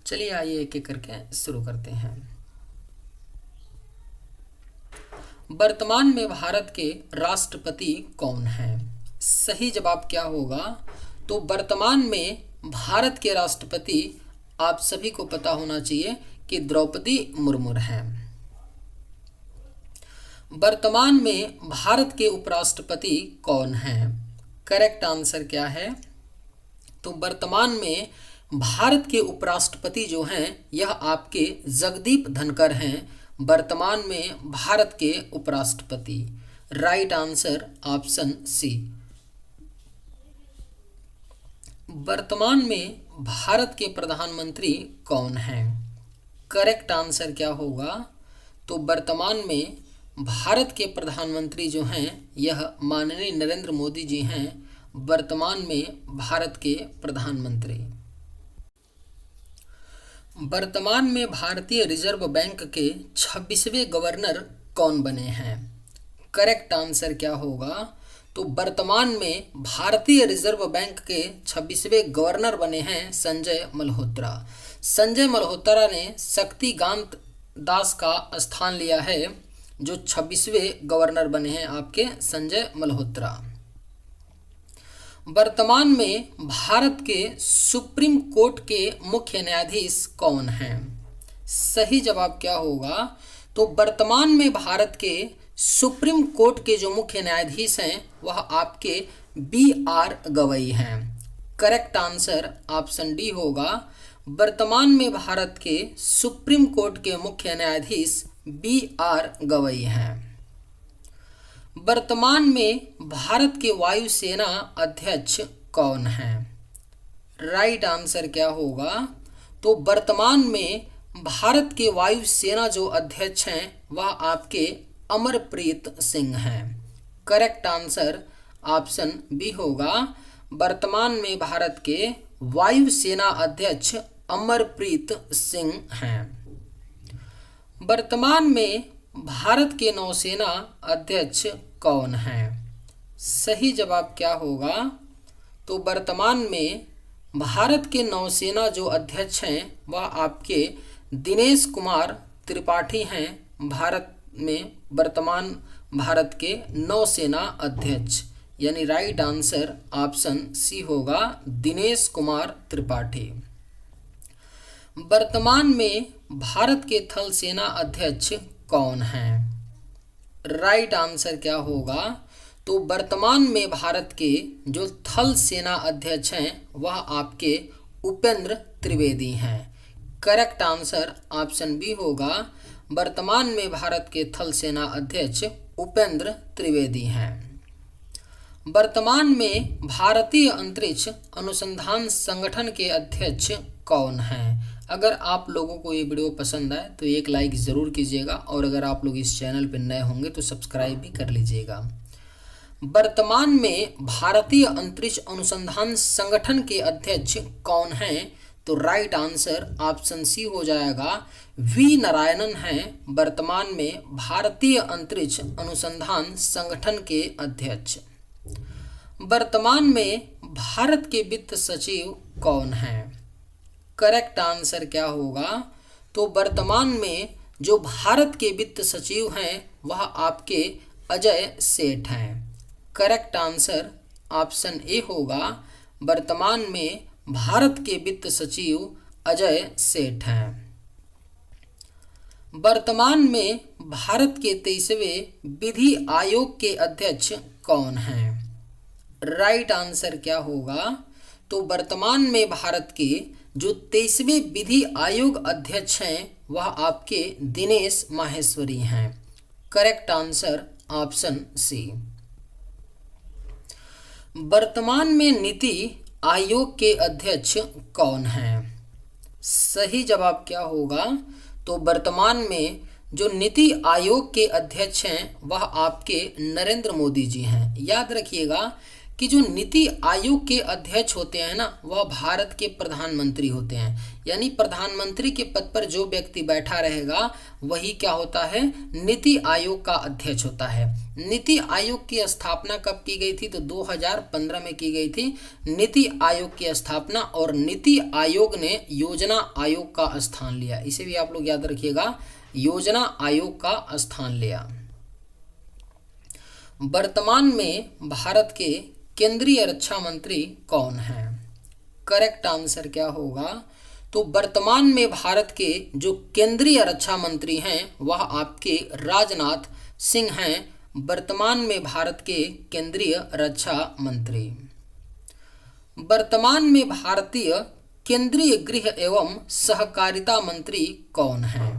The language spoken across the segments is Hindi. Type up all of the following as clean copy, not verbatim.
चलिए आइए एक एक करके शुरू करते हैं। वर्तमान में भारत के राष्ट्रपति कौन हैं? सही जवाब क्या होगा? तो वर्तमान में भारत के राष्ट्रपति आप सभी को पता होना चाहिए कि द्रौपदी मुर्मू हैं। वर्तमान में भारत के उपराष्ट्रपति कौन हैं? करेक्ट आंसर क्या है? तो वर्तमान में भारत के उपराष्ट्रपति जो हैं यह आपके जगदीप धनखड़ हैं। वर्तमान में भारत के उपराष्ट्रपति। Right answer option C. वर्तमान में भारत के प्रधानमंत्री कौन हैं? करेक्ट आंसर क्या होगा? तो वर्तमान में भारत के प्रधानमंत्री जो हैं यह माननीय नरेंद्र मोदी जी हैं। वर्तमान में भारत के प्रधानमंत्री। वर्तमान में भारतीय रिजर्व बैंक के 26वें गवर्नर कौन बने हैं? करेक्ट आंसर क्या होगा? तो वर्तमान में भारतीय रिजर्व बैंक के 26वें गवर्नर बने हैं संजय मल्होत्रा। संजय मल्होत्रा ने शक्तिकांत दास का स्थान लिया है, जो 26वें गवर्नर बने हैं आपके संजय मल्होत्रा। वर्तमान में भारत के सुप्रीम कोर्ट के मुख्य न्यायाधीश कौन हैं? सही जवाब क्या होगा? तो वर्तमान में भारत के सुप्रीम कोर्ट के जो मुख्य न्यायाधीश हैं वह आपके BR गवई हैं। करेक्ट आंसर ऑप्शन डी होगा। वर्तमान में भारत के सुप्रीम कोर्ट के मुख्य न्यायाधीश BR गवई हैं। वर्तमान में भारत के वायुसेना अध्यक्ष कौन हैं? राइट आंसर क्या होगा? तो वर्तमान में भारत के वायुसेना जो अध्यक्ष हैं वह आपके अमरप्रीत सिंह हैं। करेक्ट आंसर ऑप्शन बी होगा। वर्तमान में भारत के वायुसेना अध्यक्ष अमरप्रीत सिंह हैं। वर्तमान में भारत के नौसेना अध्यक्ष कौन हैं? सही जवाब क्या होगा? तो वर्तमान में भारत के नौसेना जो अध्यक्ष हैं वह आपके दिनेश कुमार त्रिपाठी हैं। भारत में वर्तमान भारत के नौसेना अध्यक्ष, यानी राइट आंसर ऑप्शन सी होगा, दिनेश कुमार त्रिपाठी। वर्तमान में भारत के थल सेना अध्यक्ष कौन हैं? राइट आंसर क्या होगा? तो वर्तमान में भारत के जो थल सेना अध्यक्ष हैं वह आपके उपेंद्र त्रिवेदी हैं। करेक्ट आंसर ऑप्शन बी होगा। वर्तमान में भारत के थल सेना अध्यक्ष उपेंद्र त्रिवेदी हैं। वर्तमान में भारतीय अंतरिक्ष अनुसंधान संगठन के अध्यक्ष कौन हैं? अगर आप लोगों को ये वीडियो पसंद आए तो एक लाइक ज़रूर कीजिएगा, और अगर आप लोग इस चैनल पर नए होंगे तो सब्सक्राइब भी कर लीजिएगा। वर्तमान में भारतीय अंतरिक्ष अनुसंधान संगठन के अध्यक्ष कौन हैं? तो राइट आंसर ऑप्शन सी हो जाएगा, वी नारायणन हैं। वर्तमान में भारतीय अंतरिक्ष अनुसंधान संगठन के अध्यक्ष। वर्तमान में भारत के वित्त सचिव कौन हैं? करेक्ट आंसर क्या होगा? तो वर्तमान में जो भारत के वित्त सचिव हैं वह आपके अजय सेठ हैं। करेक्ट आंसर ऑप्शन ए होगा। वर्तमान में भारत के वित्त सचिव अजय सेठ हैं। वर्तमान में भारत के 23वें विधि आयोग के अध्यक्ष कौन हैं? राइट आंसर क्या होगा? तो वर्तमान में भारत के जो 23वें विधि आयोग अध्यक्ष हैं वह आपके दिनेश माहेश्वरी हैं। Correct answer option C. वर्तमान में नीति आयोग के अध्यक्ष कौन हैं? सही जवाब क्या होगा? तो वर्तमान में जो नीति आयोग के अध्यक्ष हैं वह आपके नरेंद्र मोदी जी हैं। याद रखिएगा कि जो नीति आयोग के अध्यक्ष होते हैं ना वह भारत के प्रधानमंत्री होते हैं। यानी प्रधानमंत्री के पद पर जो व्यक्ति बैठा रहेगा वही क्या होता है, नीति आयोग का अध्यक्ष होता है। नीति आयोग की स्थापना कब की गई थी, तो 2015 में की गई थी नीति आयोग की स्थापना, और नीति आयोग ने योजना आयोग का स्थान लिया। इसे भी आप लोग याद रखिएगा, योजना आयोग का स्थान लिया। वर्तमान में भारत के केंद्रीय रक्षा मंत्री कौन हैं? करेक्ट आंसर क्या होगा, तो वर्तमान में भारत के जो केंद्रीय रक्षा मंत्री हैं वह आपके राजनाथ सिंह हैं। वर्तमान में भारत के केंद्रीय रक्षा मंत्री। वर्तमान में भारतीय केंद्रीय गृह एवं सहकारिता मंत्री कौन हैं?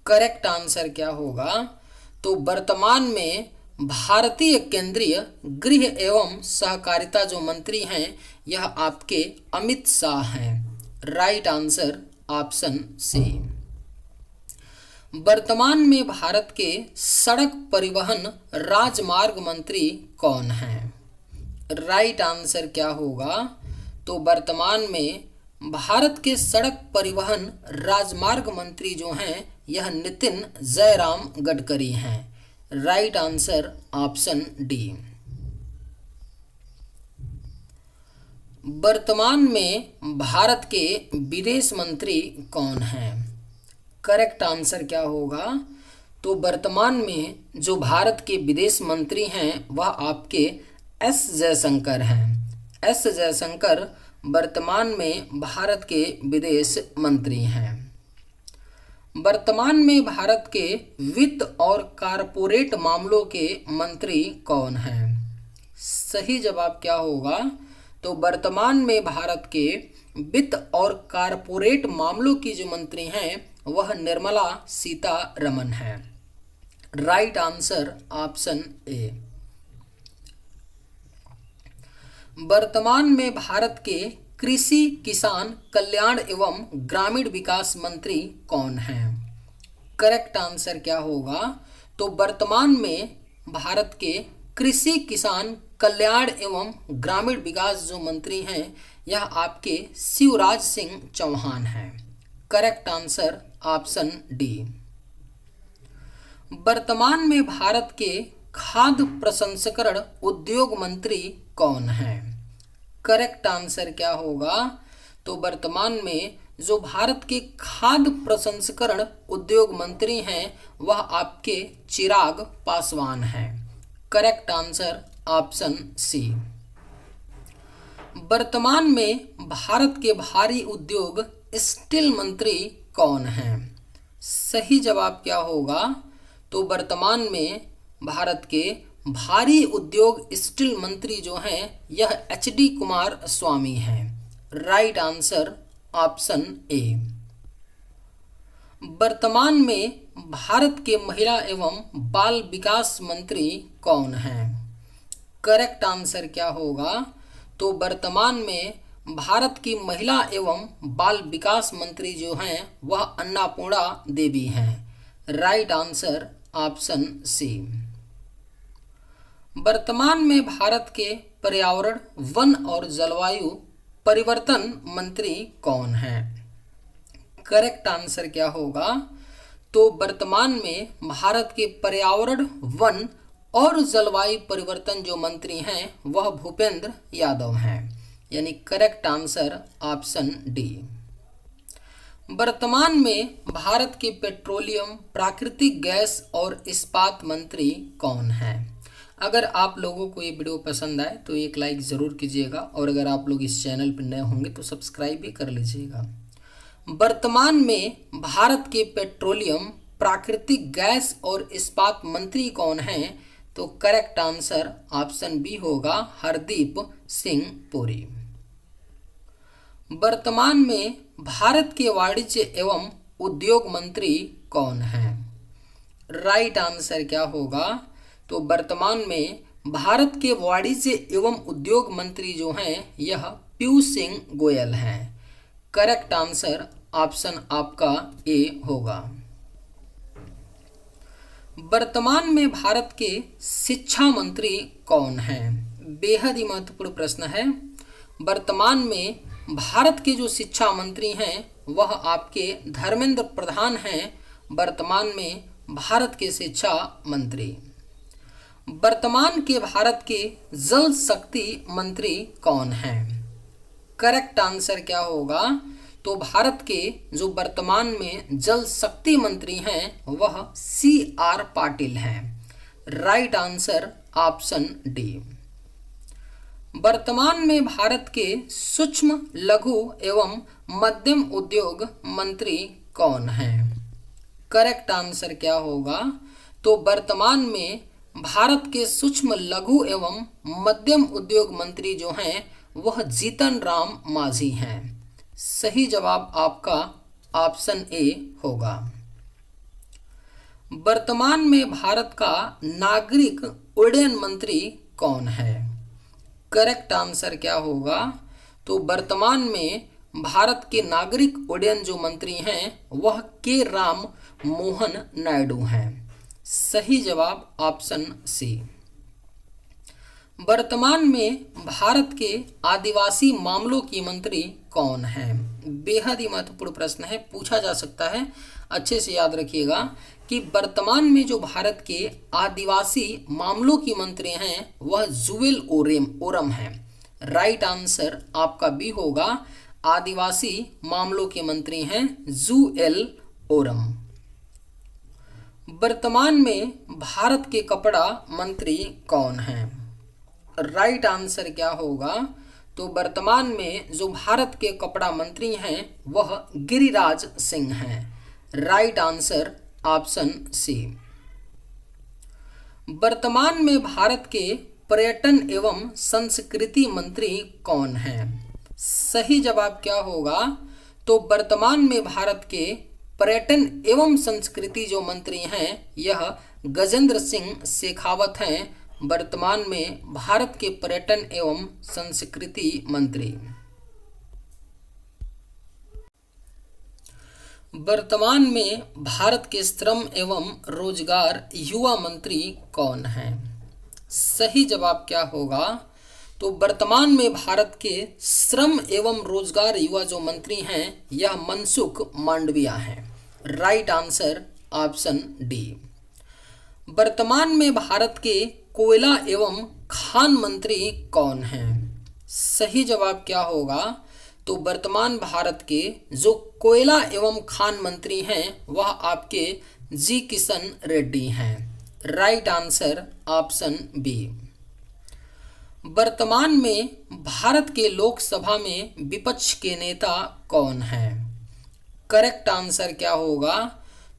करेक्ट आंसर क्या होगा, तो वर्तमान में भारतीय केंद्रीय गृह एवं सहकारिता जो मंत्री हैं यह आपके अमित शाह हैं। Right answer option C. वर्तमान में भारत के सड़क परिवहन राजमार्ग मंत्री कौन हैं? राइट आंसर क्या होगा, तो वर्तमान में भारत के सड़क परिवहन राजमार्ग मंत्री जो हैं यह नितिन जयराम गडकरी हैं। Right answer option D. वर्तमान में भारत के विदेश मंत्री कौन हैं? करेक्ट आंसर क्या होगा, तो वर्तमान में जो भारत के विदेश मंत्री हैं वह आपके एस जयशंकर हैं। एस जयशंकर वर्तमान में भारत के विदेश मंत्री हैं। वर्तमान में भारत के वित्त और कारपोरेट मामलों के मंत्री कौन हैं? सही जवाब क्या होगा, तो वर्तमान में भारत के वित्त और कारपोरेट मामलों की जो मंत्री हैं वह निर्मला सीतारमण हैं। Right answer option A. वर्तमान में भारत के कृषि किसान कल्याण एवं ग्रामीण विकास मंत्री कौन हैं? करेक्ट आंसर क्या होगा, तो वर्तमान में भारत के कृषि किसान कल्याण एवं ग्रामीण विकास जो मंत्री हैं यह आपके शिवराज सिंह चौहान हैं। Correct answer option D. वर्तमान में भारत के खाद्य प्रसंस्करण उद्योग मंत्री कौन हैं? करेक्ट आंसर क्या होगा, तो वर्तमान में जो भारत के खाद्य प्रसंस्करण उद्योग मंत्री हैं वह आपके चिराग पासवान हैं। Correct answer option C. वर्तमान में भारत के भारी उद्योग स्टील मंत्री कौन हैं? सही जवाब क्या होगा, तो वर्तमान में भारत के भारी उद्योग स्टील मंत्री जो हैं यह एच.डी. कुमार स्वामी हैं। Right answer option A. वर्तमान में भारत के महिला एवं बाल विकास मंत्री कौन हैं? करेक्ट आंसर क्या होगा, तो वर्तमान में भारत की महिला एवं बाल विकास मंत्री जो हैं वह अन्नपूर्णा देवी हैं। Right answer option C. वर्तमान में भारत के पर्यावरण वन और जलवायु परिवर्तन मंत्री कौन हैं? करेक्ट आंसर क्या होगा, तो वर्तमान में भारत के पर्यावरण वन और जलवायु परिवर्तन जो मंत्री हैं वह भूपेंद्र यादव हैं। यानी करेक्ट आंसर ऑप्शन डी। वर्तमान में भारत के पेट्रोलियम प्राकृतिक गैस और इस्पात मंत्री कौन हैं? अगर आप लोगों को ये वीडियो पसंद आए तो एक लाइक ज़रूर कीजिएगा, और अगर आप लोग इस चैनल पर नए होंगे तो सब्सक्राइब भी कर लीजिएगा। वर्तमान में भारत के पेट्रोलियम प्राकृतिक गैस और इस्पात मंत्री कौन हैं? तो करेक्ट आंसर ऑप्शन बी होगा, हरदीप सिंह पुरी। वर्तमान में भारत के वाणिज्य एवं उद्योग मंत्री कौन हैं? राइट आंसर क्या होगा, तो वर्तमान में भारत के वाणिज्य एवं उद्योग मंत्री जो हैं यह पीयूष सिंह गोयल हैं। करेक्ट आंसर ऑप्शन आपका ए होगा। वर्तमान में भारत के शिक्षा मंत्री कौन हैं? बेहद ही महत्वपूर्ण प्रश्न है। वर्तमान में भारत के जो शिक्षा मंत्री हैं वह आपके धर्मेंद्र प्रधान हैं, वर्तमान में भारत के शिक्षा मंत्री। वर्तमान के भारत के जल शक्ति मंत्री कौन हैं? करेक्ट आंसर क्या होगा? तो भारत के जो वर्तमान में जल शक्ति मंत्री हैं वह CR पाटिल हैं। Right answer option D. वर्तमान में भारत के सूक्ष्म लघु एवं मध्यम उद्योग मंत्री कौन हैं? करेक्ट आंसर क्या होगा? तो वर्तमान में भारत के सूक्ष्म लघु एवं मध्यम उद्योग मंत्री जो हैं वह जीतन राम मांझी हैं। सही जवाब आपका ऑप्शन ए होगा। वर्तमान में भारत का नागरिक उड्डयन मंत्री कौन है? करेक्ट आंसर क्या होगा? तो वर्तमान में भारत के नागरिक उड्डयन जो मंत्री हैं वह के राम मोहन नायडू हैं। सही जवाब ऑप्शन सी। वर्तमान में भारत के आदिवासी मामलों की मंत्री कौन है? बेहद ही महत्वपूर्ण प्रश्न है, पूछा जा सकता है, अच्छे से याद रखिएगा कि वर्तमान में जो भारत के आदिवासी मामलों की मंत्री हैं वह जुएल ओरम हैं। राइट आंसर आपका बी होगा, आदिवासी मामलों के मंत्री हैं जुएल ओरम। वर्तमान में भारत के कपड़ा मंत्री कौन हैं? राइट आंसर क्या होगा? तो वर्तमान में जो भारत के कपड़ा मंत्री हैं वह गिरिराज सिंह हैं। Right answer option C. वर्तमान में भारत के पर्यटन एवं संस्कृति मंत्री कौन हैं? सही जवाब क्या होगा? तो वर्तमान में भारत के पर्यटन एवं संस्कृति जो मंत्री हैं यह गजेंद्र सिंह शेखावत हैं, वर्तमान में भारत के पर्यटन एवं संस्कृति मंत्री। वर्तमान में भारत के श्रम एवं रोजगार युवा मंत्री कौन हैं? सही जवाब क्या होगा? तो वर्तमान में भारत के श्रम एवं रोजगार युवा जो मंत्री हैं यह मनसुख मांडविया हैं। Right answer option D. वर्तमान में भारत के कोयला एवं खान मंत्री कौन हैं? सही जवाब क्या होगा? तो वर्तमान भारत के जो कोयला एवं खान मंत्री हैं वह आपके जी किशन रेड्डी हैं। Right answer option B. वर्तमान में भारत के लोकसभा में विपक्ष के नेता कौन हैं? करेक्ट आंसर क्या होगा?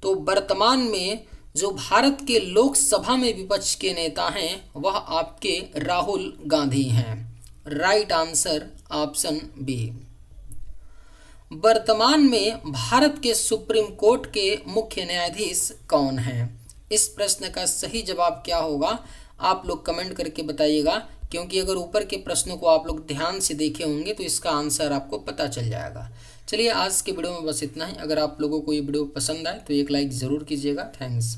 तो वर्तमान में जो भारत के लोकसभा में विपक्ष के नेता हैं वह आपके राहुल गांधी हैं। Right answer option B. वर्तमान में भारत के सुप्रीम कोर्ट के मुख्य न्यायाधीश कौन हैं? इस प्रश्न का सही जवाब क्या होगा आप लोग कमेंट करके बताइएगा, क्योंकि अगर ऊपर के प्रश्नों को आप लोग ध्यान से देखे होंगे तो इसका आंसर आपको पता चल जाएगा। चलिए आज के वीडियो में बस इतना ही। अगर आप लोगों को ये वीडियो पसंद आए तो एक लाइक ज़रूर कीजिएगा। थैंक्स।